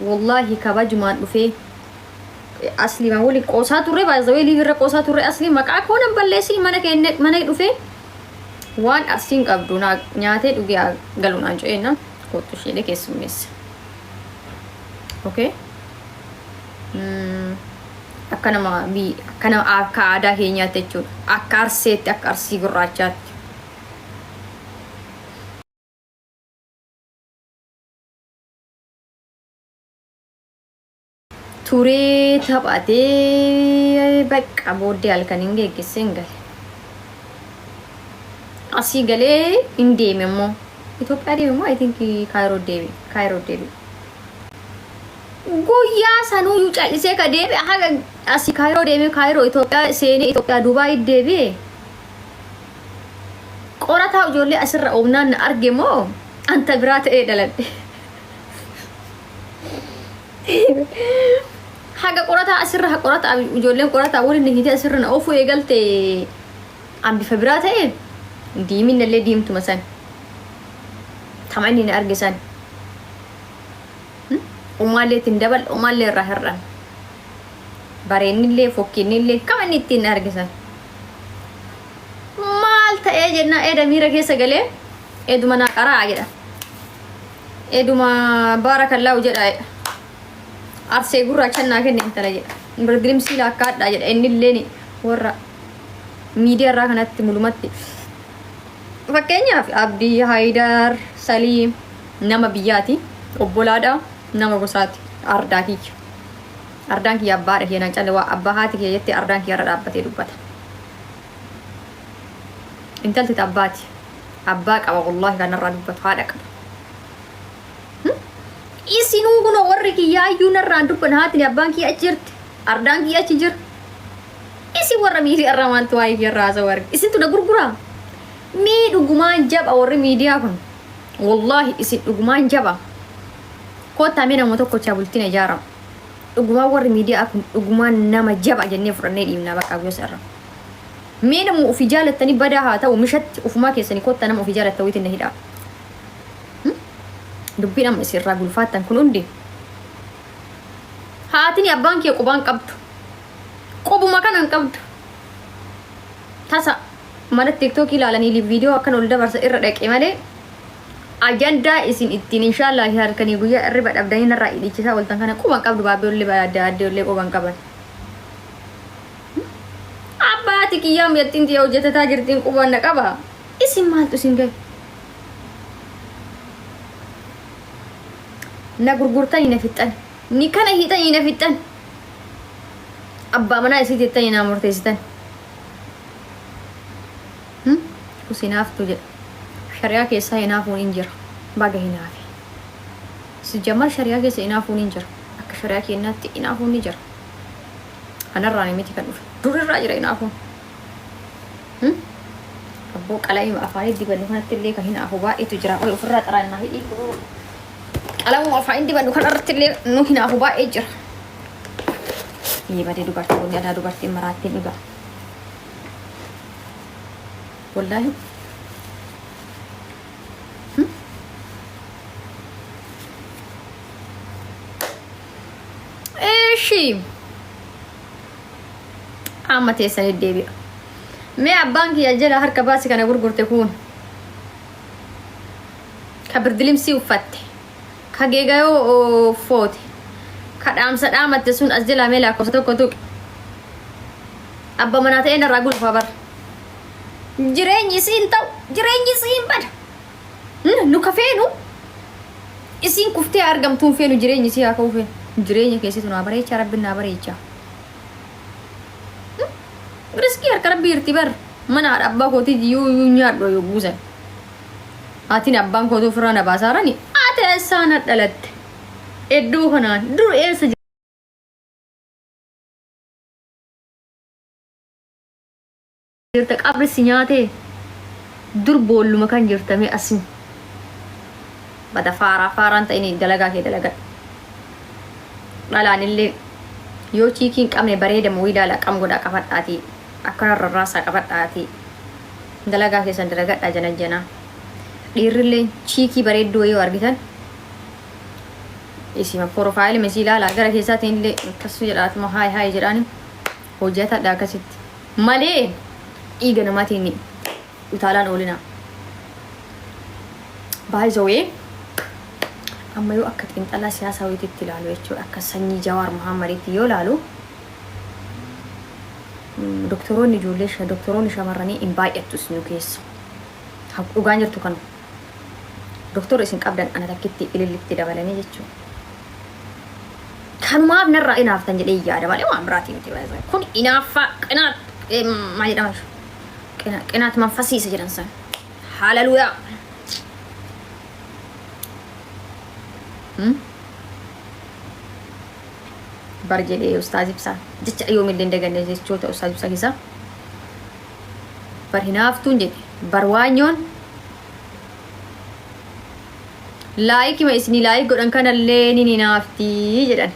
والله كباجمان وفي أصلي ما أقولك قوسات الربا زويلي في الرقوسات الربا أصلي مكعك هون بلسي mana dhufe waan asiin qabdu nyaatee dhugee galuun anjo'eena kottu ishee keessummeessa. Okay? Akka nama akka aadaa keenyaatti jechuudha. Akka arseetti akka arsii gurraachaatti. Turee taphatee bakka booddee halkaniin geggeessee hin gale. Asii galee hin deeme immoo Itoophiyaa deeme immoo I think Kaayiroo deeme. Guyyaa sanuu yu callisee ka deeme haga asii Kaayiroo deeme Kaayiroo Itoophiyaa seenee Itoophiyaa Dubaay deebi'e. Qorataa ijoollee asirra oomnaan na arge moo anta biraa ta'ee dhaladhe. Haga qorataa asirra qorataa ijoolleen qorataa waliin hidhee asirra na oofuu eegalte ambifa biraa ta'e. Diimin illee diimtuma san tamanni na arge san umaallee ittiin dabal umaallee irraa hir'an bareenillee fokkiinillee kamanni ittiin na arge san maal ta'ee jennaa eeda miira keessa galee eeduma naa qaraa jedha eeduma baarakallaahu jedha arsee gurraacha naa kenne intala jedha birdilimsii laakkaadhaa jedha innilleen warra miidiyaa irraa kanatti mulumatti fakkeenyaaf Abdii Haydar Saliim nama biyyaati obbolaadha nama gosaati ardaan kiyya abbaadha keenan calle waa abbaa haati kiyya jettee ardaan kiyya irra dhaabbatee dubbata intalti abbaati abbaa qaba wallahi kanarraa dubbatu haadha qaba isinuu kunoo warri kiyyaa iyyuu narraan dubban haatini abbaan kiyya achi jirti ardaan kiyya achi jira isin warra miidiyaa irraa maaltu waa'ee kiyya irraa haasawaa arge isintu na gurguraa mii dhugumaan jaba warri miidiyaa kun wallahi isin dhugumaan jaba kottaa mee nama tokko bultiin ijaarama dhugumaan warri miidiyaa kun dhugumaan nama jaba jennee fudhannee dhiibnaa bakka guyyoota irra mee nama ofii jaalattanii badaa haa ta'u mishatti ofumaa keessanii kottaa nama ofii jaalatta wiitiin na hidhaa dubbiin amma isirraa gulfaattan kun hundi haatini abbaan kee qubaan qabdu qubuma kanan qabdu tasa mana TikTok ilaalanii viidiyoo akkan ol dabarsa irra dhaqe malee ajandaa isin ittiin inshallah halkanii guyyaa irriba dhabdanii narraa hidhichisaa waltan kana quban qabdu baabbeellee adda addeellee quban qaban abbaati kiyyaa miyattiin tiyya hojjetataa jirtiin quban na qaba isin maaltu isin gahe na gurgurtanii na fixxan ni kana hiixanii na fixxan abbaa manaa isii teettanii na murteessitan usinaaftu jedha shari'aa keessaa hinaafuun hin jira baga hinaafe sijamar shari'aa keessa hinaafuun hin jira akka shari'aa keenyaatti hinaafuun ni jira kanarraan miti kan dhufe durirraa jira hinaafuun abboo qala'ima afaanii dibannu kanatti illee kan hinaafu baay'eetu jira ol ofirraa xaraan naa hidhii qalamuu afaanii dibannu kanarratti illee nu hinaafu baay'ee jira badee dubartoonni adaa dubartiin maraattiin dhugaa والله ايشي عامتي سنة الدبي ما عبانك يا جلا هركا باسي كان غرغر تكون كبر دلمسي وفتح كجيجاو فوتي كدام سدامت تسون أزجلا ميلا كوستو كوتوك أبا مناتين الرجل فبر jireenyi isiin ta'u jireenyi isiin bada nu kafeenu isiin kuftee argamtuun feenu jireenyi isii haa ka'u feenu jireenya keessatti naa bareechaa rabbiin naa bareechaa riskii harka rabbii irti bar mana haadha abbaa kootii yoo nyaadhu yoo buusan haatiin abbaan kootii ofirraa na baasaarani ate eessaa na dhalatte iddoo kanaan dur eessa jirta qabri si nyaatee dur boolluma kan jirtame asin bada faaraan ta'ini dalagaa kee dalagaa dhalaan illee yoo chiikiin qabne bareedama wiidaala qam godhaa qabadhaati akkana rarraasaa qabadhaati dalagaa keessan dalagadhaa janajjanaa dhiirrillee chiikii bareedduu yoo argitan isima profaayil mesiilaa laa gara keessaatiin illee akkas jedhaatuma haay jedhaani hojjetadha akkasitti malee dhiiga namaatiin utaalaan oolinaa baay'isawee amma yoo akka xiinxalaa siyaasaa wayititti ilaalu jechuudha akka sanyii Jawaar Muhammaditti yoo ilaalu doktoroonni ijoollee doktoroonni shamarranii hin baay'attus nu keessa dhugaan jirtu kana doktora isin qabdan ana takkitti ilillitti dabalanii jechuudha kanumaaf narraa inaaftan jedhee yaada malee waan biraatii miti baay'ee kun inaaffaa qinaat maal jedhama qinaat manfasiisa jedhan san haleluuyaa bar jedhee ustaaz ibsaa jecha yoomillee hin daganne jechoota ustaaz ibsaa keessaa bar hinaaftuun jedhe bar waanyoon laayikima isinii laayik godhan kanallee ni hinaaftii jedhan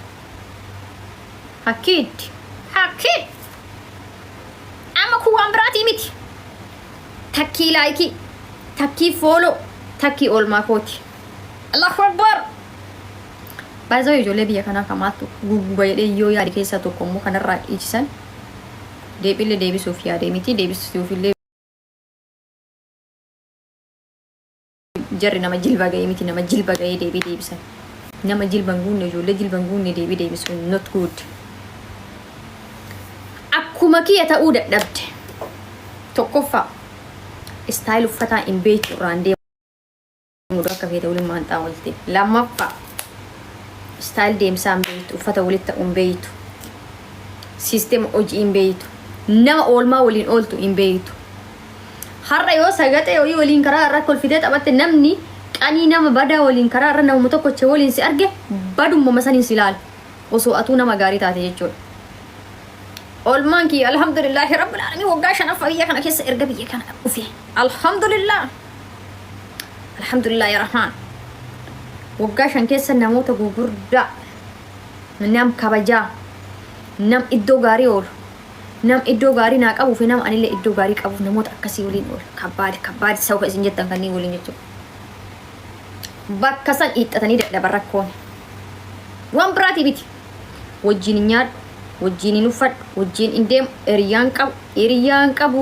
hakkiitti amma kun waan biraatii miti takkii laayikii takkii fooloo takkii oolmaa kooti allahu akbar baay'ee ijoollee biyya kanaa kamaattu guguba jedhee yoo yaade keessaa tokko immoo kanarraa dhiichisan deebiillee deebisuuf yaade miti deebisuufillee jarri nama jilba ga'ee miti nama jilba ga'ee deebii deebisan nama jilban guunne ijoollee jilban guunne deebii deebisu not good akkuma kiyya ta'uu dadhabde tokkoffaa istaayil uffataa hin beektu irraan deemu akka feete waliin maanxaa walte lammaffaa istaayil deemsaa hin beektu uffata walitti ta'uu hin beektu siisteema hojii hin beektu nama oolmaa waliin ooltu hin beektu har'a yoo sagaxee hoyi waliin karaa irra kolfitee taphatte namni qanii nama badaa waliin karaa irra nama tokkoche waliin si arge badumma masaniin si ilaala osoo atuu nama gaarii taate jechuudha oolmaan kiyya alhamdulillahi rabbil alamin waggaa shanaffaa biyya kana keessa erga biyya kana dhufe alhamdulillah ya rahmaan waggaa shan keessa namoota gugurdaa nam kabajaa nam iddoo gaarii oolu nam iddoo gaarii naa qabuuf nam anillee iddoo gaarii qabuuf namoota akkasii waliin oolu kabbaadi sawka isin jettan kanneen waliin jechuudha bakka san hiixatanii dadhaban rakkoon waan biraatii miti wajjin nyaadhu wajjin hin uffadhu wajjin hin deemu hiriyaan qabu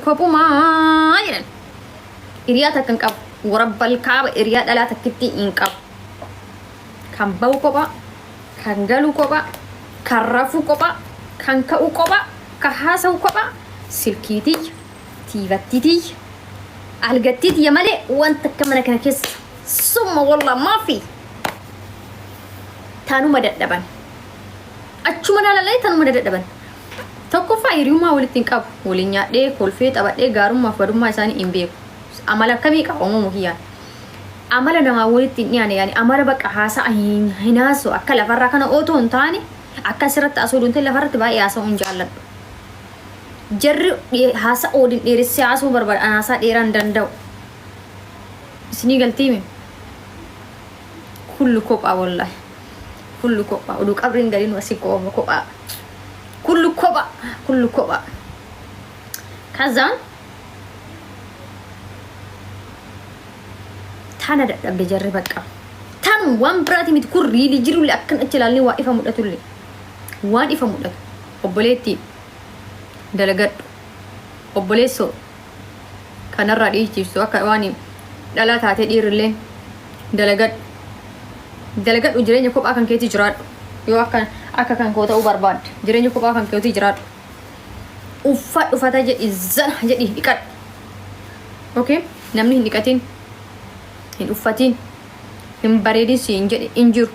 kophumaa jedhan hiriyaa takka hin qabu warabbal kaaba hiriyaa dhalaa takkitti hin qabu kan bahu kophaa kan galu kophaa kan rafuu kophaa kan ka'u kophaa kan haasa'u kophaa silkiitiyya tiivattitiyya algattitiyya malee wanta akka mana kana keessa summa wallah maafi taanuma dadhaban achuma naalallee taanuma dadhaban tokkoffaa hiriyummaa walitti hin qabu waliin nyaadhee kolfee taphadhee gaarummaaf badummaa isaanii hin beeku amala akkamii qaba uumamu kiyyaan amala namaa walitti hin dhiyaane yaani amala bakka haasa'a hin haasa'u akka lafarraa kana otoo hin taane akka asirratti asoo duunte lafarratti baay'ee haasa'uu hin jaalladhu jarri haasa'uu waliin dheeressee haasa'uu barbaada haasaa dheeraa hin danda'u isinii galtiimi kullu kophaa wallahi kullu kophaa oduu qabriin galiin wasi kophaa kullu kophaa kazaan tana dadhabde jarri bakka tan waan biraati miti kun riilii jirullee akkan achi ilaalanii waa ifa mudhatullee waan ifa mudhatu obboleetti dalagadhu obboleessoo kanarraa dhiichiiftu akka waan dhalaa taatee dhiirrillee dalagadhu jireenya kophaa kan keetii jiraadhu yoo akka kan koo ta'uu barbaadde jireenya kophaa kan keetii jiraadhu uffata jedhi zana jedhi dhiqadhu okay namni hin dhiqatiin hin uffatiin hin bareedin siin jedhe hin jiru